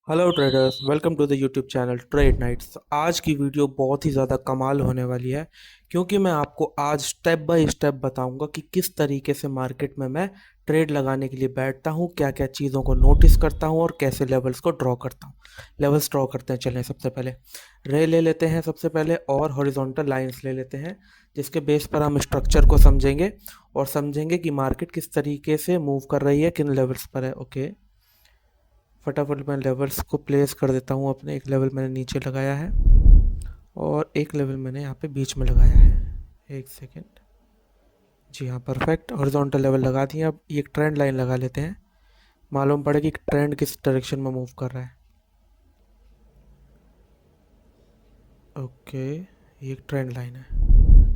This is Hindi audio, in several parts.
Hello traders, welcome to the YouTube channel trade knights. आज की वीडियो बहुत ही ज़्यादा कमाल होने वाली है, क्योंकि मैं आपको आज स्टेप बाय स्टेप बताऊंगा कि किस तरीके से मार्केट में मैं ट्रेड लगाने के लिए बैठता हूं, क्या क्या चीज़ों को नोटिस करता हूं और कैसे लेवल्स को ड्रॉ करता हूं। लेवल्स ड्रॉ करते हैं, चलें सबसे पहले रे ले लेते हैं सबसे पहले, और हॉरिजॉन्टल लाइंस ले लेते हैं, जिसके बेस पर हम स्ट्रक्चर को समझेंगे और समझेंगे कि मार्केट किस तरीके से मूव कर रही है, किन लेवल्स पर है। ओके, फटाफट मैं लेवल्स को प्लेस कर देता हूँ अपने। एक लेवल मैंने नीचे लगाया है और एक लेवल मैंने यहाँ पे बीच में लगाया है। एक सेकेंड, जी हाँ, परफेक्ट। हॉरिजॉन्टल लेवल लगा दिए। अब एक ट्रेंड लाइन लगा लेते हैं, मालूम पड़े कि ट्रेंड किस डायरेक्शन में मूव कर रहा है। ओके, ये एक ट्रेंड लाइन है।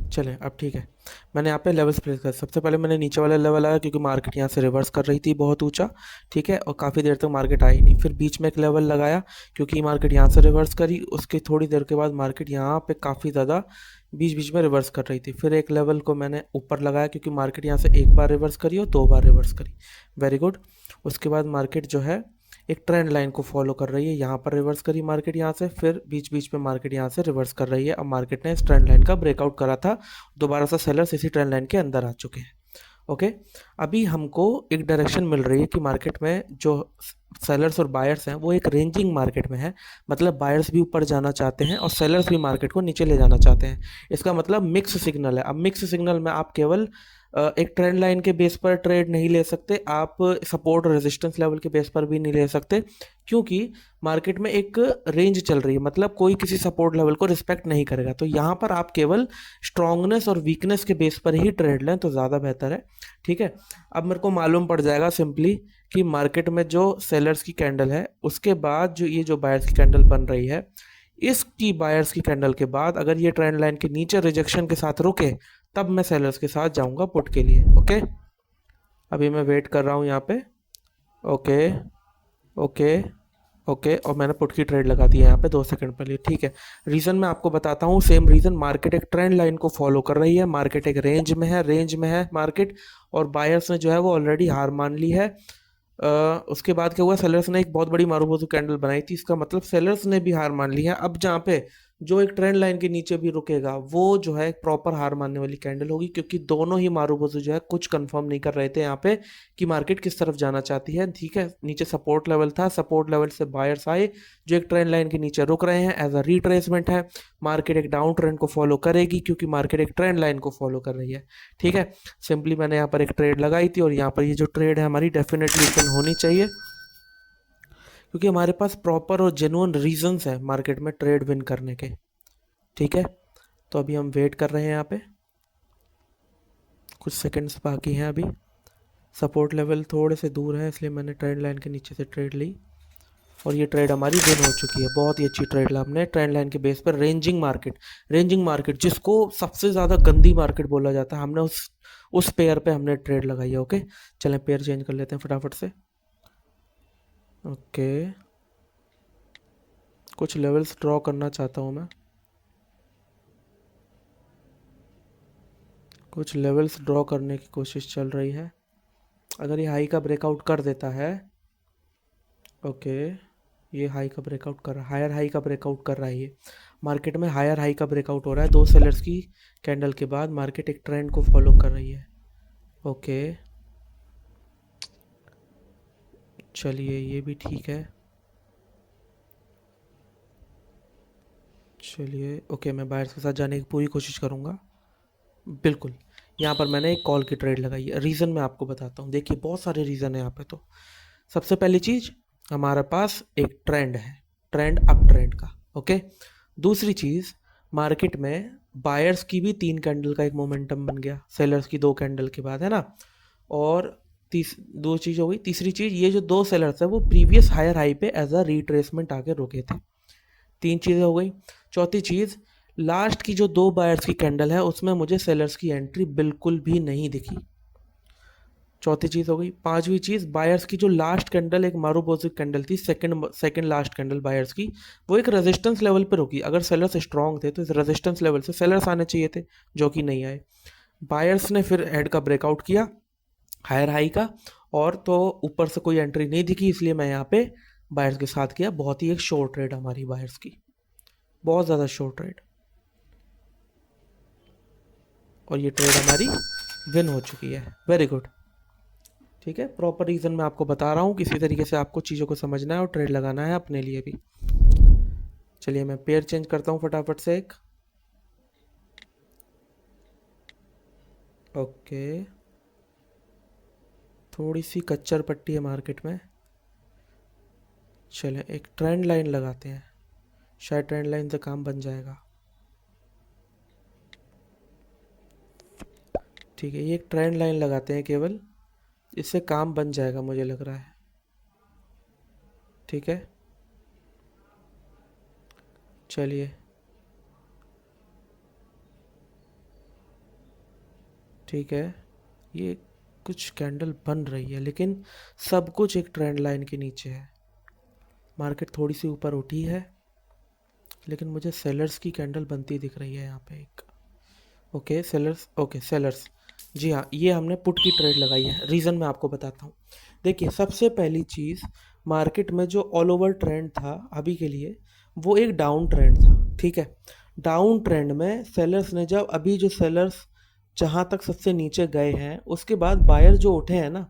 चलें, अब ठीक है। मैंने यहाँ पे लेवल्स प्लेस कर, सबसे पहले मैंने नीचे वाला लेवल लगाया क्योंकि मार्केट यहाँ से रिवर्स कर रही थी बहुत ऊंचा, ठीक है, और काफ़ी देर तक मार्केट आई नहीं। फिर बीच में एक लेवल लगाया क्योंकि मार्केट यहाँ से रिवर्स करी, उसके थोड़ी देर के बाद मार्केट यहाँ पे काफ़ी ज़्यादा बीच बीच में रिवर्स कर रही थी। फिर एक लेवल को मैंने ऊपर लगाया क्योंकि मार्केट यहाँ से एक बार रिवर्स करी और दो बार रिवर्स करी। Very good. उसके बाद मार्केट जो है एक ट्रेंड लाइन को फॉलो कर रही है, यहाँ पर रिवर्स करी मार्केट यहाँ से, फिर बीच बीच में मार्केट यहाँ से रिवर्स कर रही है। अब मार्केट ने इस ट्रेंड लाइन का ब्रेकआउट करा था, दोबारा से सेलर्स इसी ट्रेंड लाइन के अंदर आ चुके हैं। ओके, अभी हमको एक डायरेक्शन मिल रही है कि मार्केट में जो सेलर्स और बायर्स हैं वो एक रेंजिंग मार्केट में है, मतलब बायर्स भी ऊपर जाना चाहते हैं और सेलर्स भी मार्केट को नीचे ले जाना चाहते हैं। इसका मतलब मिक्स सिग्नल है। अब मिक्स सिग्नल में आप केवल एक ट्रेंड लाइन के बेस पर ट्रेड नहीं ले सकते, आप सपोर्ट और रेजिस्टेंस लेवल के बेस पर भी नहीं ले सकते, क्योंकि मार्केट में एक रेंज चल रही है, मतलब कोई किसी सपोर्ट लेवल को रिस्पेक्ट नहीं करेगा। तो यहाँ पर आप केवल स्ट्रांगनेस और वीकनेस के बेस पर ही ट्रेड लें तो ज़्यादा बेहतर है, ठीक है। अब मेरे को मालूम पड़ जाएगा सिंपली कि मार्केट में जो सेलर्स की कैंडल है उसके बाद जो ये जो बायर्स की कैंडल बन रही है, इसकी बायर्स की कैंडल के बाद अगर ये ट्रेंड लाइन के नीचे रिजेक्शन के साथ रुके तब मैं सेलर्स के साथ जाऊंगा पुट के लिए। ओके, अभी मैं वेट कर रहा हूँ यहाँ पे। ओके ओके ओके, और मैंने पुट की ट्रेड लगा दी है यहाँ पे 2 सेकंड पहले, ठीक है। रीज़न मैं आपको बताता हूँ, सेम रीज़न। मार्केट एक ट्रेंड लाइन को फॉलो कर रही है, मार्केट एक रेंज में है मार्केट, और बायर्स ने जो है वो ऑलरेडी हार मान ली है। उसके बाद क्या हुआ, सेलर्स ने एक बहुत बड़ी मारूबोजू कैंडल बनाई थी, इसका मतलब सेलर्स ने भी हार मान ली है। अब जहाँ पे जो एक ट्रेंड लाइन के नीचे भी रुकेगा वो जो है एक प्रॉपर हार मानने वाली कैंडल होगी, क्योंकि दोनों ही मारूबोजू जो है कुछ कंफर्म नहीं कर रहे थे यहाँ पे कि मार्केट किस तरफ जाना चाहती है, ठीक है। नीचे सपोर्ट लेवल था, सपोर्ट लेवल से बायर्स आए जो एक ट्रेंड लाइन के नीचे रुक रहे हैं, एज अ रिट्रेसमेंट है। मार्केट एक डाउन ट्रेंड को फॉलो करेगी क्योंकि मार्केट एक ट्रेंड लाइन को फॉलो कर रही है, ठीक है। सिंपली मैंने यहाँ पर एक ट्रेड लगाई थी और यहाँ पर ये जो ट्रेड है हमारी डेफिनेटली ओपन होनी चाहिए, क्योंकि हमारे पास प्रॉपर और जेन्युइन रीजंस है मार्केट में ट्रेड विन करने के, ठीक है। तो अभी हम वेट कर रहे हैं यहाँ पे, कुछ सेकंड्स बाकी हैं अभी। सपोर्ट लेवल थोड़े से दूर है इसलिए मैंने ट्रेंड लाइन के नीचे से ट्रेड ली और ये ट्रेड हमारी विन हो चुकी है। बहुत ही अच्छी ट्रेड ला हमने ट्रेंड लाइन के बेस पर। रेंजिंग मार्केट जिसको सबसे ज़्यादा गंदी मार्केट बोला जाता है, हमने उस पेयर पे हमने ट्रेड लगाई है। ओके, चलें पेयर चेंज कर लेते हैं फटाफट से। ओके, कुछ लेवल्स ड्रॉ करना चाहता हूँ मैं, कुछ लेवल्स ड्रॉ करने की कोशिश चल रही है। अगर ये हाई का ब्रेकआउट कर देता है, ओके, ये हाई का ब्रेकआउट कर रहा है, हायर हाई का ब्रेकआउट कर रहा है, ये मार्केट में हायर हाई का ब्रेकआउट हो रहा है। दो सेलर्स की कैंडल के बाद मार्केट एक ट्रेंड को फॉलो कर रही है। ओके, चलिए ये भी ठीक है। चलिए ओके, मैं बायर्स के साथ जाने की पूरी कोशिश करूँगा। बिल्कुल, यहाँ पर मैंने एक कॉल की ट्रेड लगाई है। रीज़न मैं आपको बताता हूँ, देखिए बहुत सारे रीज़न है यहाँ पे। तो सबसे पहली चीज़, हमारे पास एक ट्रेंड है, ट्रेंड अप ट्रेंड का। ओके, दूसरी चीज़, मार्केट में बायर्स की भी 3 कैंडल का एक मोमेंटम बन गया सेलर्स की 2 कैंडल के बाद, है ना। और दो चीज़ हो गई। तीसरी चीज़, ये जो दो सेलर्स है वो प्रीवियस हायर हाई पे एज अ रिट्रेसमेंट आके रुके थे। 3 चीज़ें हो गई। चौथी चीज़, लास्ट की जो 2 बायर्स की कैंडल है उसमें मुझे सेलर्स की एंट्री बिल्कुल भी नहीं दिखी। चौथी चीज़ हो गई। पांचवी चीज़, बायर्स की जो लास्ट कैंडल एक मारूबोजू कैंडल थी, सेकंड लास्ट कैंडल बायर्स की, वो एक रेजिस्टेंस लेवल पर रुकी। अगर सेलर्स स्ट्रांग थे तो इस रेजिस्टेंस लेवल से सेलर्स आने चाहिए थे, जो कि नहीं आए। बायर्स ने फिर हेड का ब्रेकआउट किया हायर हाई का, और तो ऊपर से कोई एंट्री नहीं दिखी, इसलिए मैं यहाँ पे बायर्स के साथ किया। बहुत ही एक शॉर्ट ट्रेड हमारी बायर्स की, बहुत ज़्यादा शॉर्ट ट्रेड, और ये ट्रेड हमारी विन हो चुकी है। Very good. ठीक है, प्रॉपर रीज़न मैं आपको बता रहा हूँ, किसी तरीके से आपको चीज़ों को समझना है और ट्रेड लगाना है अपने लिए भी। चलिए मैं पेयर चेंज करता हूँ फटाफट से एक। ओके, थोड़ी सी कच्चर पट्टी है मार्केट में। चलें एक ट्रेंड लाइन लगाते हैं, शायद ट्रेंड लाइन से काम बन जाएगा। ठीक है, ये एक ट्रेंड लाइन लगाते हैं केवल, इससे काम बन जाएगा मुझे लग रहा है। ठीक है, चलिए ठीक है, ये कुछ कैंडल बन रही है, लेकिन सब कुछ एक ट्रेंड लाइन के नीचे है। मार्केट थोड़ी सी ऊपर उठी है, लेकिन मुझे सेलर्स की कैंडल बनती दिख रही है यहाँ पे एक। ओके सेलर्स, ओके सेलर्स, जी हाँ, ये हमने पुट की ट्रेड लगाई है। रीज़न मैं आपको बताता हूँ। देखिए सबसे पहली चीज़, मार्केट में जो ऑल ओवर ट्रेंड था अभी के लिए, वो एक डाउन ट्रेंड था। ठीक है, डाउन ट्रेंड में सेलर्स ने जब, अभी जो सेलर्स जहाँ तक सबसे नीचे गए हैं, उसके बाद बायर जो उठे हैं ना,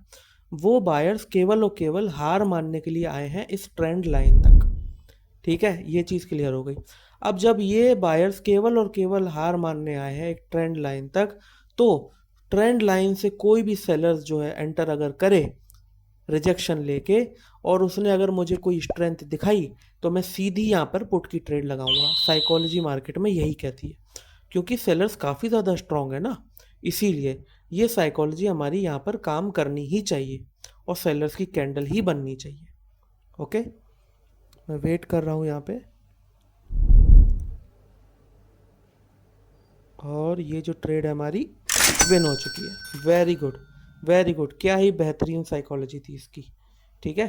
वो बायर्स केवल और केवल हार मानने के लिए आए हैं इस ट्रेंड लाइन तक। ठीक है, ये चीज़ क्लियर हो गई। अब जब ये बायर्स केवल और केवल हार मानने आए हैं एक ट्रेंड लाइन तक, तो ट्रेंड लाइन से कोई भी सेलर्स जो है एंटर अगर करे रिजेक्शन लेके, और उसने अगर मुझे कोई स्ट्रेंथ दिखाई, तो मैं सीधी यहाँ पर पुट की ट्रेड लगाऊंगा। साइकोलॉजी मार्केट में यही कहती है, क्योंकि सेलर्स काफ़ी ज़्यादा स्ट्रांग है ना, इसीलिए ये साइकोलॉजी हमारी यहाँ पर काम करनी ही चाहिए, और सेलर्स की कैंडल ही बननी चाहिए। ओके, मैं वेट कर रहा हूँ यहाँ पे, और ये जो ट्रेड हमारी विन हो चुकी है। वेरी गुड, वेरी गुड, क्या ही बेहतरीन साइकोलॉजी थी इसकी। ठीक है,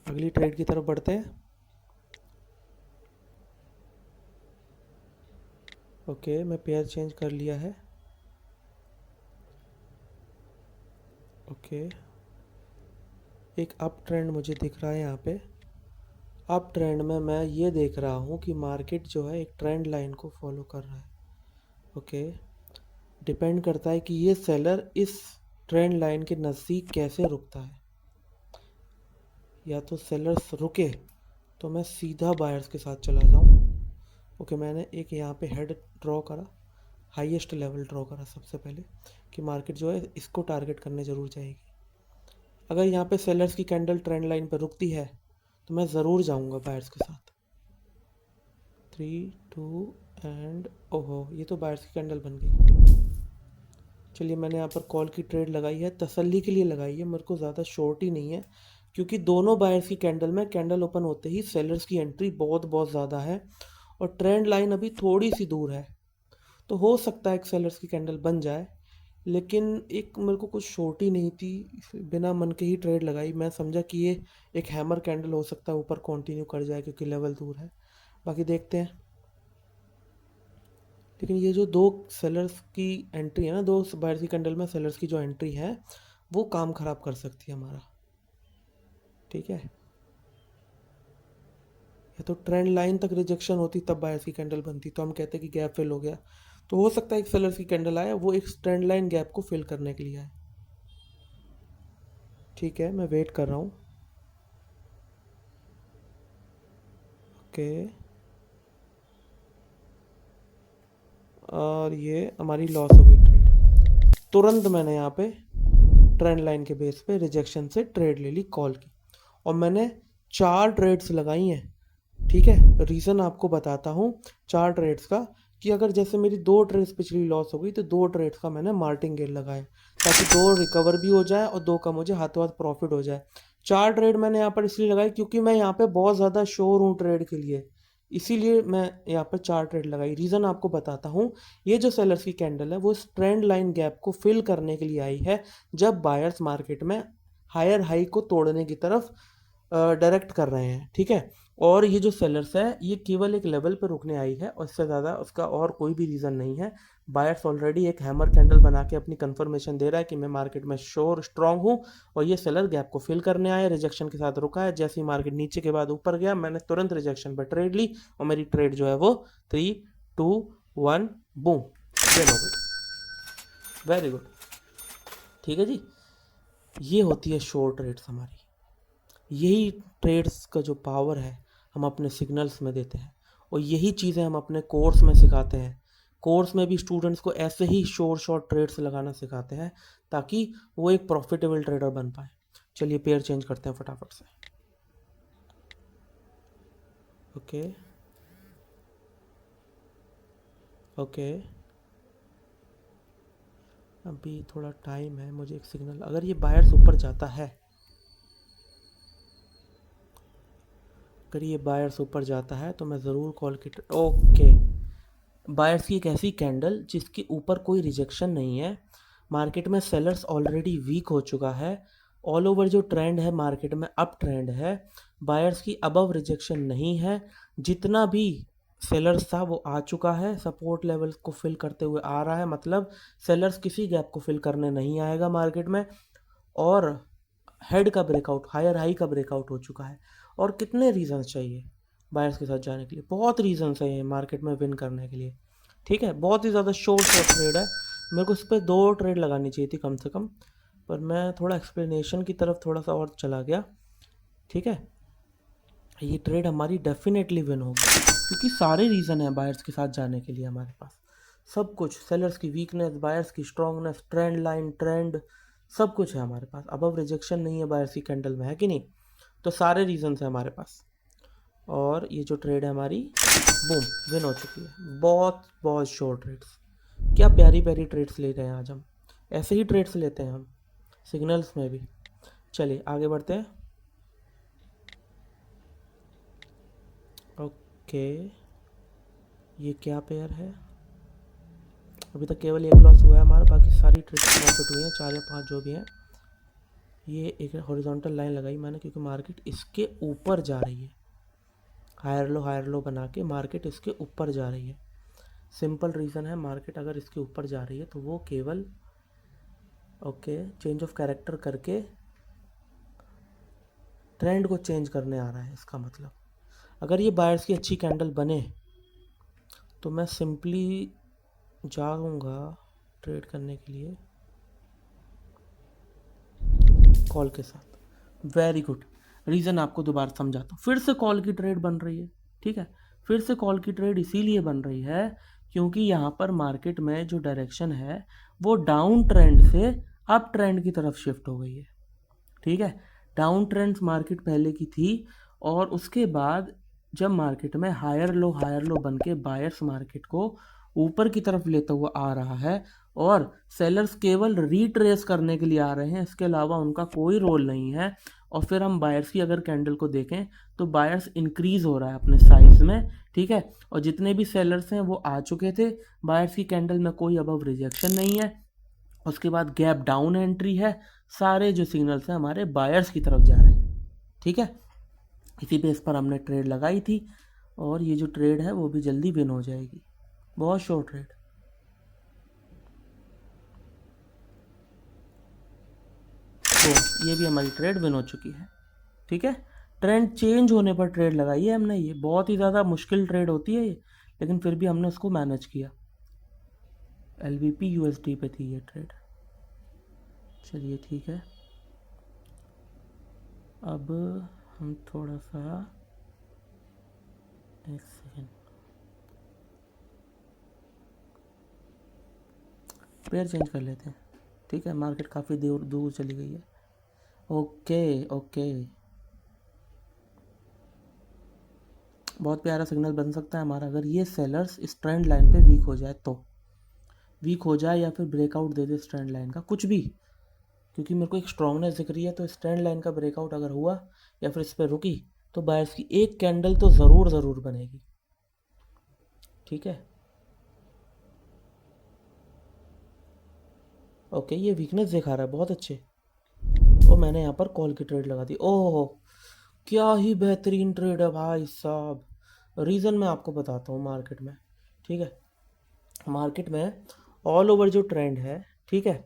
अगली ट्रेड की तरफ बढ़ते हैं। ओके, मैं पेयर चेंज कर लिया है। ओके, एक अप ट्रेंड मुझे दिख रहा है यहाँ पे। अप ट्रेंड में मैं ये देख रहा हूँ कि मार्केट जो है एक ट्रेंड लाइन को फॉलो कर रहा है। ओके, डिपेंड करता है कि ये सेलर इस ट्रेंड लाइन के नज़दीक कैसे रुकता है। या तो सेलर्स रुके तो मैं सीधा बायर्स के साथ चला जाऊँ। ओके, मैंने एक यहाँ पे हेड ड्रॉ करा, हाईएस्ट लेवल ड्रॉ करा सबसे पहले, कि मार्केट जो है इसको टारगेट करने ज़रूर जाएगी। अगर यहाँ पे सेलर्स की कैंडल ट्रेंड लाइन पर रुकती है, तो मैं ज़रूर जाऊँगा बायर्स के साथ। 3 2 एंड ओहो, ये तो बायर्स की कैंडल बन गई। चलिए, मैंने यहाँ पर कॉल की ट्रेड लगाई है, तसल्ली के लिए लगाई है, मेरे को ज़्यादा शॉर्ट ही नहीं है, क्योंकि दोनों बायर्स की कैंडल में कैंडल ओपन होते ही सेलर्स की एंट्री बहुत बहुत ज़्यादा है, और ट्रेंड लाइन अभी थोड़ी सी दूर है, तो हो सकता है एक सेलर्स की कैंडल बन जाए। लेकिन एक मेरे को कुछ शॉर्ट ही नहीं थी, बिना मन के ही ट्रेड लगाई। मैं समझा कि ये एक हैमर कैंडल हो सकता है, ऊपर कंटिन्यू कर जाए क्योंकि लेवल दूर है। बाकी देखते हैं। लेकिन ये जो दो सेलर्स की एंट्री है ना, दो बायर्स की कैंडल में सेलर्स की जो एंट्री है, वो काम ख़राब कर सकती है हमारा। ठीक है, या तो ट्रेंड लाइन तक रिजेक्शन होती तब बायर्स की कैंडल बनती, तो हम कहते हैं कि गैप फिल हो गया। तो हो सकता है एक सेलर्स की कैंडल आए, वो एक ट्रेंड लाइन गैप को फिल करने के लिए आए। ठीक है, मैं वेट कर रहा हूँ। ओके, और ये हमारी लॉस हो गई ट्रेड। तुरंत मैंने यहाँ पे ट्रेंड लाइन के बेस पे रिजेक्शन से ट्रेड ले ली कॉल की, और मैंने 4 ट्रेड्स लगाई हैं। ठीक है, रीज़न आपको बताता हूँ 4 ट्रेड्स का, कि अगर जैसे मेरी 2 ट्रेड्स पिछली लॉस हो गई, तो 2 ट्रेड्स का मैंने मार्टिंगेल लगाया, ताकि 2 रिकवर भी हो जाए और 2 का मुझे हाथों हाथ प्रॉफिट हो जाए। 4 ट्रेड मैंने यहाँ पर इसलिए लगाई क्योंकि मैं यहाँ पे बहुत ज़्यादा श्योर हूँ ट्रेड के लिए, इसीलिए मैं यहाँ पर 4 ट्रेड लगाई। रीज़न आपको बताता हूँ, ये जो सेलर्स की कैंडल है वो ट्रेंड लाइन गैप को फिल करने के लिए आई है, जब बायर्स मार्केट में हायर हाई को तोड़ने की तरफ डायरेक्ट कर रहे हैं। ठीक है, और ये जो सेलर्स है ये केवल एक लेवल पर रुकने आई है और इससे ज़्यादा उसका और कोई भी रीज़न नहीं है। बायर्स ऑलरेडी एक हैमर कैंडल बना के अपनी कंफर्मेशन दे रहा है कि मैं मार्केट में श्योर स्ट्रांग हूँ, और ये सेलर गैप को फिल करने आया, रिजेक्शन के साथ रुका है। जैसे ही मार्केट नीचे के बाद ऊपर गया मैंने तुरंत रिजेक्शन पर ट्रेड ली और मेरी ट्रेड जो है वो 3, 2, 1 बूम विन हो गई। Very good. ठीक है जी, ये होती है शॉर्ट ट्रेड्स हमारी। यही ट्रेड्स का जो पावर है हम अपने सिग्नल्स में देते हैं, और यही चीज़ें हम अपने कोर्स में सिखाते हैं। कोर्स में भी स्टूडेंट्स को ऐसे ही शॉर्ट ट्रेड्स लगाना सिखाते हैं ताकि वो एक प्रॉफिटेबल ट्रेडर बन पाए। चलिए पेयर चेंज करते हैं फटाफट से। ओके ओके, अभी थोड़ा टाइम है, मुझे एक सिग्नल, अगर ये बायर्स ऊपर जाता है, अगर ये बायर्स ऊपर जाता है तो मैं ज़रूर कॉल की ओके। बायर्स की एक ऐसी कैंडल जिसके ऊपर कोई रिजेक्शन नहीं है, मार्केट में सेलर्स ऑलरेडी वीक हो चुका है, ऑल ओवर जो ट्रेंड है मार्केट में अप ट्रेंड है, बायर्स की अबव रिजेक्शन नहीं है, जितना भी सेलर्स था वो आ चुका है, सपोर्ट लेवल्स को फिल करते हुए आ रहा है, मतलब सेलर्स किसी गैप को फिल करने नहीं आएगा मार्केट में, और हेड का ब्रेकआउट, हायर हाई का ब्रेकआउट हो चुका है। और कितने रीजंस चाहिए बायर्स के साथ जाने के लिए? बहुत रीजंस है ये मार्केट में विन करने के लिए। ठीक है, बहुत ही ज़्यादा शॉर्ट ट्रेड है, मेरे को इस पर 2 ट्रेड लगानी चाहिए थी कम से कम, पर मैं थोड़ा एक्सप्लेनेशन की तरफ थोड़ा सा और चला गया। ठीक है, ये ट्रेड हमारी डेफिनेटली विन होगी क्योंकि सारे रीज़न हैं बायर्स के साथ जाने के लिए हमारे पास। सब कुछ, सेलर्स की वीकनेस, बायर्स की स्ट्रांगनेस, ट्रेंड लाइन, ट्रेंड, सब कुछ है हमारे पास। अबव रिजेक्शन नहीं है बायर्स की कैंडल में, है कि नहीं? तो सारे रीजंस हैं हमारे पास, और ये जो ट्रेड है हमारी बूम विन हो चुकी है। बहुत बहुत शॉर्ट ट्रेड्स, क्या प्यारी प्यारी ट्रेड्स ले रहे हैं आज हम, ऐसे ही ट्रेड्स लेते हैं हम सिग्नल्स में भी। चलिए आगे बढ़ते हैं। ओके, ये क्या पेयर है? अभी तक केवल एक लॉस हुआ है हमारा, बाकी सारी ट्रेड्स प्रॉफिट हुई हैं, 4 या 5 जो भी हैं। ये एक हॉरिजॉन्टल लाइन लगाई मैंने क्योंकि मार्केट इसके ऊपर जा रही है, हायर लो बना के मार्केट इसके ऊपर जा रही है। सिंपल रीज़न है, मार्केट अगर इसके ऊपर जा रही है तो वो केवल ओके चेंज ऑफ कैरेक्टर करके ट्रेंड को चेंज करने आ रहा है। इसका मतलब अगर ये बायर्स की अच्छी कैंडल बने तो मैं सिंपली जाऊंगा ट्रेड करने के लिए कॉल के साथ। वेरी गुड, रीज़न आपको दोबारा समझाता हूँ। फिर से कॉल की ट्रेड बन रही है, ठीक है, फिर से कॉल की ट्रेड इसीलिए बन रही है क्योंकि यहाँ पर मार्केट में जो डायरेक्शन है वो डाउन ट्रेंड से अप ट्रेंड की तरफ शिफ्ट हो गई है। ठीक है, डाउन ट्रेंड मार्केट पहले की थी, और उसके बाद जब मार्केट में हायर लो बन के बायर्स मार्केट को ऊपर की तरफ लेता हुआ आ रहा है, और सेलर्स केवल रीट्रेस करने के लिए आ रहे हैं, इसके अलावा उनका कोई रोल नहीं है। और फिर हम बायर्स की अगर कैंडल को देखें तो बायर्स इंक्रीज हो रहा है अपने साइज में, ठीक है, और जितने भी सेलर्स हैं वो आ चुके थे, बायर्स की कैंडल में कोई अबव रिजेक्शन नहीं है, उसके बाद गैप डाउन एंट्री है, सारे जो सिग्नल्स हैं हमारे बायर्स की तरफ जा रहे हैं। ठीक है, इसी बेस पर हमने ट्रेड लगाई थी, और ये जो ट्रेड है वो भी जल्दी विन हो जाएगी। बहुत शॉर्ट ट्रेड। तो ये भी हमारी ट्रेड विन हो चुकी है। ठीक है, ट्रेंड चेंज होने पर ट्रेड लगाई है हमने, ये बहुत ही ज़्यादा मुश्किल ट्रेड होती है ये, लेकिन फिर भी हमने उसको मैनेज किया। LVP USD पे थी ये ट्रेड। चलिए ठीक है, अब हम थोड़ा सा, एक सेकेंड, पेयर चेंज कर लेते हैं। ठीक है, मार्केट काफ़ी दूर दूर चली गई है। ओके ओके, बहुत प्यारा सिग्नल बन सकता है हमारा अगर ये सेलर्स इस ट्रेंड लाइन पे वीक हो जाए, तो वीक हो जाए या फिर ब्रेकआउट दे दे इस ट्रेंड लाइन का, कुछ भी, क्योंकि मेरे को एक स्ट्रांगनेस दिख रही है। तो इस ट्रेंड लाइन का ब्रेकआउट अगर हुआ या फिर इस पर रुकी तो बायर्स की एक कैंडल तो ज़रूर बनेगी। ठीक है, ओके, ये वीकनेस दिखा रहा है, बहुत अच्छे। और मैंने यहाँ पर कॉल की ट्रेड लगा दी। ओह, क्या ही बेहतरीन ट्रेड है भाई साहब। रीज़न मैं आपको बताता हूँ मार्केट में, ठीक है। मार्केट में ऑल ओवर जो ट्रेंड है, ठीक है,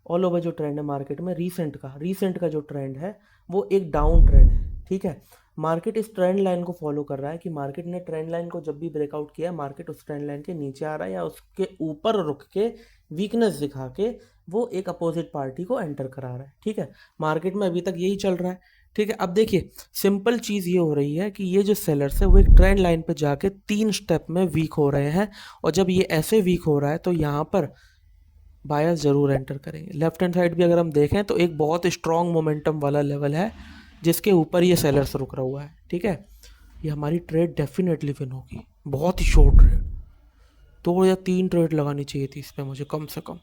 ऑल ओवर जो ट्रेंड है मार्केट में रीसेंट का जो ट्रेंड है वो एक डाउन ट्रेंड है, ठीक है। मार्केट इस ट्रेंड लाइन को फॉलो कर रहा है कि मार्केट ने ट्रेंड लाइन को जब भी ब्रेकआउट किया, मार्केट उस ट्रेंड लाइन के नीचे आ रहा है या उसके ऊपर रुक के वीकनेस दिखा के वो एक अपोजिट पार्टी को एंटर करा रहा है, ठीक है। मार्केट में अभी तक यही चल रहा है, ठीक है। अब देखिए सिंपल चीज़ ये हो रही है कि ये जो सेलर्स है वो एक ट्रेंड लाइन पे जाके 3 स्टेप में वीक हो रहे हैं, और जब ये ऐसे वीक हो रहा है तो यहाँ पर बायर्स जरूर एंटर करेंगे। लेफ्ट हैंड साइड भी अगर हम देखें तो एक बहुत स्ट्रॉन्ग मोमेंटम वाला लेवल है जिसके ऊपर ये सेलर्स रुक रहा हुआ है, ठीक है। ये हमारी ट्रेड डेफिनेटली विन होगी। बहुत ही शॉर्ट ट्रेड, 2 या 3 ट्रेड लगानी चाहिए थी इस पर मुझे कम से कम।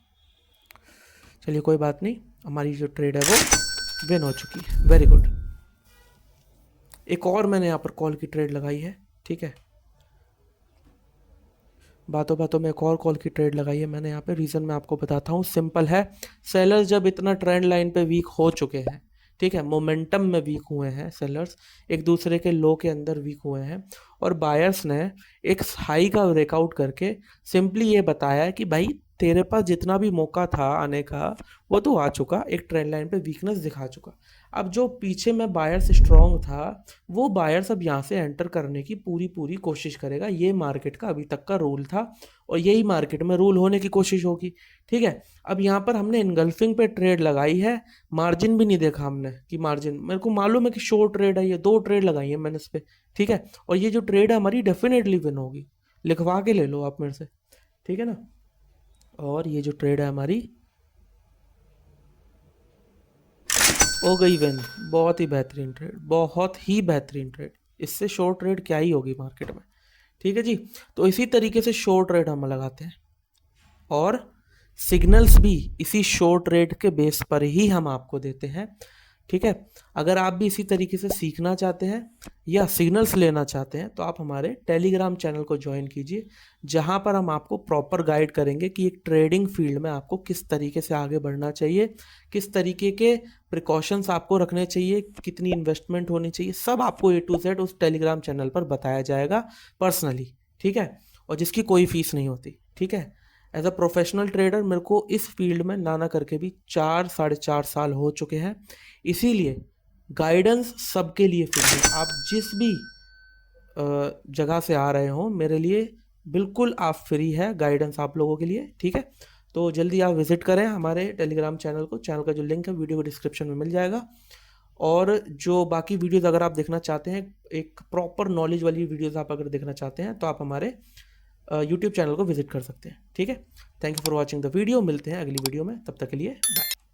चलिए कोई बात नहीं, हमारी जो ट्रेड है वो विन हो चुकी है, वेरी गुड। एक और मैंने यहाँ पर कॉल की ट्रेड लगाई है, ठीक है। बातों बातों में एक और कॉल की ट्रेड लगाई है मैंने यहाँ पे। रीज़न मैं आपको बताता हूँ, सिंपल है। सेलर्स जब इतना ट्रेंड लाइन पे वीक हो चुके हैं, ठीक है, मोमेंटम में वीक हुए हैं सेलर्स, एक दूसरे के लो के अंदर वीक हुए हैं, और बायर्स ने एक हाई का ब्रेकआउट करके सिंपली ये बताया है कि भाई तेरे पास जितना भी मौका था आने का वो तो आ चुका, एक ट्रेंड लाइन पे वीकनेस दिखा चुका। अब जो पीछे में बायर्स स्ट्रांग था वो बायर्स अब यहाँ से एंटर करने की पूरी पूरी कोशिश करेगा। ये मार्केट का अभी तक का रूल था और यही मार्केट में रूल होने की कोशिश होगी, ठीक है। अब यहाँ पर हमने इनगल्फिंग पे ट्रेड लगाई है, मार्जिन भी नहीं देखा हमने कि मार्जिन, मेरे को मालूम है कि शॉर्ट ट्रेड है, ये 2 ट्रेड लगाई है मैंने इस पर, ठीक है। और ये जो ट्रेड है हमारी डेफिनेटली विन होगी, लिखवा के ले लो आप मेरे से, ठीक है ना। और ये जो ट्रेड है हमारी हो गई विन। बहुत ही बेहतरीन ट्रेड, बहुत ही बेहतरीन ट्रेड। इससे शॉर्ट ट्रेड क्या ही होगी मार्केट में, ठीक है जी। तो इसी तरीके से शॉर्ट ट्रेड हम लगाते हैं और सिग्नल्स भी इसी शॉर्ट ट्रेड के बेस पर ही हम आपको देते हैं, ठीक है। अगर आप भी इसी तरीके से सीखना चाहते हैं या सिग्नल्स लेना चाहते हैं तो आप हमारे टेलीग्राम चैनल को ज्वाइन कीजिए, जहां पर हम आपको प्रॉपर गाइड करेंगे कि एक ट्रेडिंग फील्ड में आपको किस तरीके से आगे बढ़ना चाहिए, किस तरीके के प्रिकॉशंस आपको रखने चाहिए, कितनी इन्वेस्टमेंट होनी चाहिए, सब आपको A to Z उस टेलीग्राम चैनल पर बताया जाएगा पर्सनली, ठीक है। और जिसकी कोई फीस नहीं होती, ठीक है। एज अ प्रोफेशनल ट्रेडर मेरे को इस फील्ड में ना करके भी 4 साढ़े 4 साल हो चुके हैं, इसीलिए गाइडेंस सबके लिए फ्री है। आप जिस भी जगह से आ रहे हो मेरे लिए बिल्कुल आप फ्री है गाइडेंस आप लोगों के लिए, ठीक है। तो जल्दी आप विजिट करें हमारे टेलीग्राम चैनल को, चैनल का जो लिंक है वीडियो को डिस्क्रिप्शन में मिल जाएगा। और जो बाकी वीडियोस अगर आप देखना चाहते हैं, एक प्रॉपर नॉलेज वाली वीडियोस आप अगर देखना चाहते हैं तो आप हमारे यूट्यूब चैनल को विजिट कर सकते हैं, ठीक है। Thank you for watching the video, मिलते हैं अगली वीडियो में, तब तक के लिए बाय।